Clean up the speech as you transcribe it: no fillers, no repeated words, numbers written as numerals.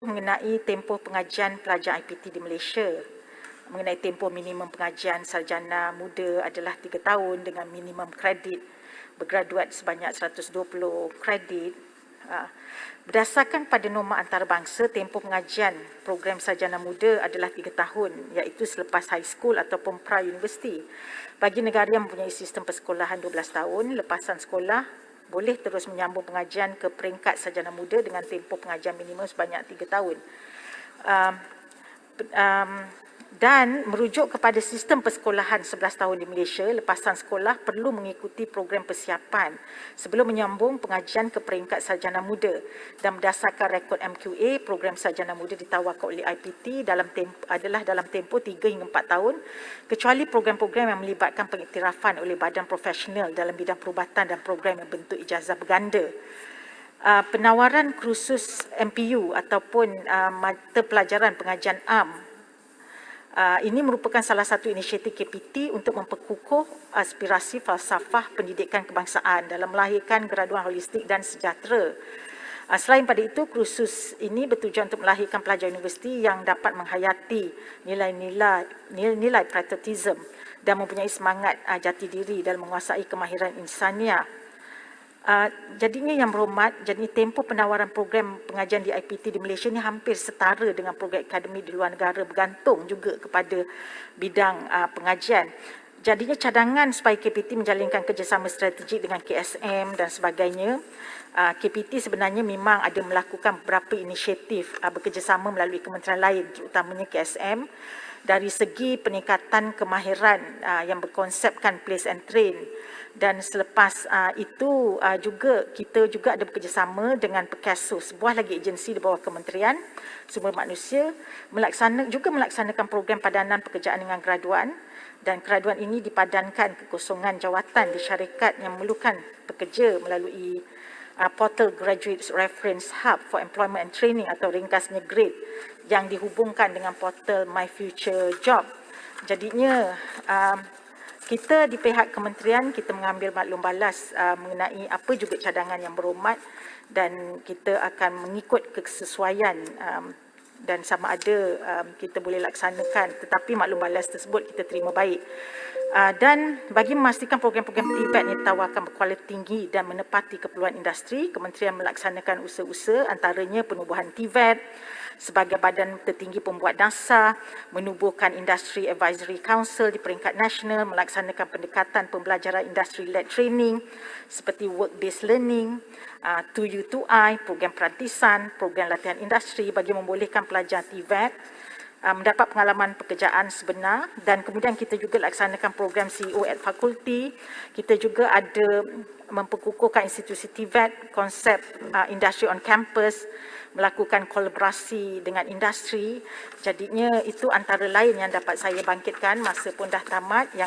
mengenai tempoh pengajian pelajar IPT di Malaysia. Mengenai tempoh minimum pengajian sarjana muda adalah 3 tahun dengan minimum kredit bergraduat sebanyak 120 kredit. Berdasarkan pada norma antarabangsa, tempoh pengajian program sarjana muda adalah 3 tahun, iaitu selepas high school ataupun pra-universiti. Bagi negara yang mempunyai sistem persekolahan 12 tahun, lepasan sekolah boleh terus menyambung pengajian ke peringkat sarjana muda dengan tempoh pengajian minimum sebanyak 3 tahun. Dan merujuk kepada sistem persekolahan 11 tahun di Malaysia, lepasan sekolah perlu mengikuti program persiapan sebelum menyambung pengajian ke peringkat sarjana muda, dan berdasarkan rekod MQA, program sarjana muda ditawarkan oleh IPT adalah dalam tempoh 3 hingga 4 tahun, kecuali program-program yang melibatkan pengiktirafan oleh badan profesional dalam bidang perubatan dan program yang bentuk ijazah berganda. Penawaran kursus MPU ataupun mata pelajaran pengajian am, ini merupakan salah satu inisiatif KPT untuk memperkukuh aspirasi falsafah pendidikan kebangsaan dalam melahirkan graduan holistik dan sejahtera. Selain pada itu, kursus ini bertujuan untuk melahirkan pelajar universiti yang dapat menghayati nilai patriotism dan mempunyai semangat jati diri dalam menguasai kemahiran insaniah. Jadinya yang berhormat, jadi tempoh penawaran program pengajian di IPT di Malaysia ini hampir setara dengan program akademik di luar negara, bergantung juga kepada bidang pengajian. Jadinya cadangan supaya KPT menjalinkan kerjasama strategik dengan KSM dan sebagainya. KPT sebenarnya memang ada melakukan beberapa inisiatif bekerjasama melalui kementerian lain, terutamanya KSM, dari segi peningkatan kemahiran yang berkonsepkan place and train. Dan selepas itu juga kita juga ada bekerjasama dengan Perkaso, sebuah lagi agensi di bawah Kementerian Sumber Manusia, melaksanakan program padanan pekerjaan dengan graduan, dan graduan ini dipadankan kekosongan jawatan di syarikat yang memerlukan pekerja melalui portal Graduate Reference Hub for Employment and Training atau ringkasnya GRADE, yang dihubungkan dengan portal My Future Job. Jadinya kita di pihak kementerian, kita mengambil maklum balas mengenai apa juga cadangan yang berhormat, dan kita akan mengikut kesesuaian dan sama ada kita boleh laksanakan, tetapi maklum balas tersebut kita terima baik. Dan bagi memastikan program-program TVET yang ditawarkan berkualiti tinggi dan menepati keperluan industri, kementerian melaksanakan usaha-usaha antaranya penubuhan TVET sebagai badan tertinggi pembuat dasar, menubuhkan Industry Advisory Council di peringkat nasional, melaksanakan pendekatan pembelajaran industry-led training seperti work-based learning, 2U2I, program perantisan, program latihan industri bagi membolehkan pelajar TVET mendapat pengalaman pekerjaan sebenar. Dan kemudian kita juga laksanakan program CEO at Fakulti. Kita juga ada memperkukuhkan institusi TVET, konsep industri on campus, melakukan kolaborasi dengan industri. Jadinya itu antara lain yang dapat saya bangkitkan, masa pun dah tamat.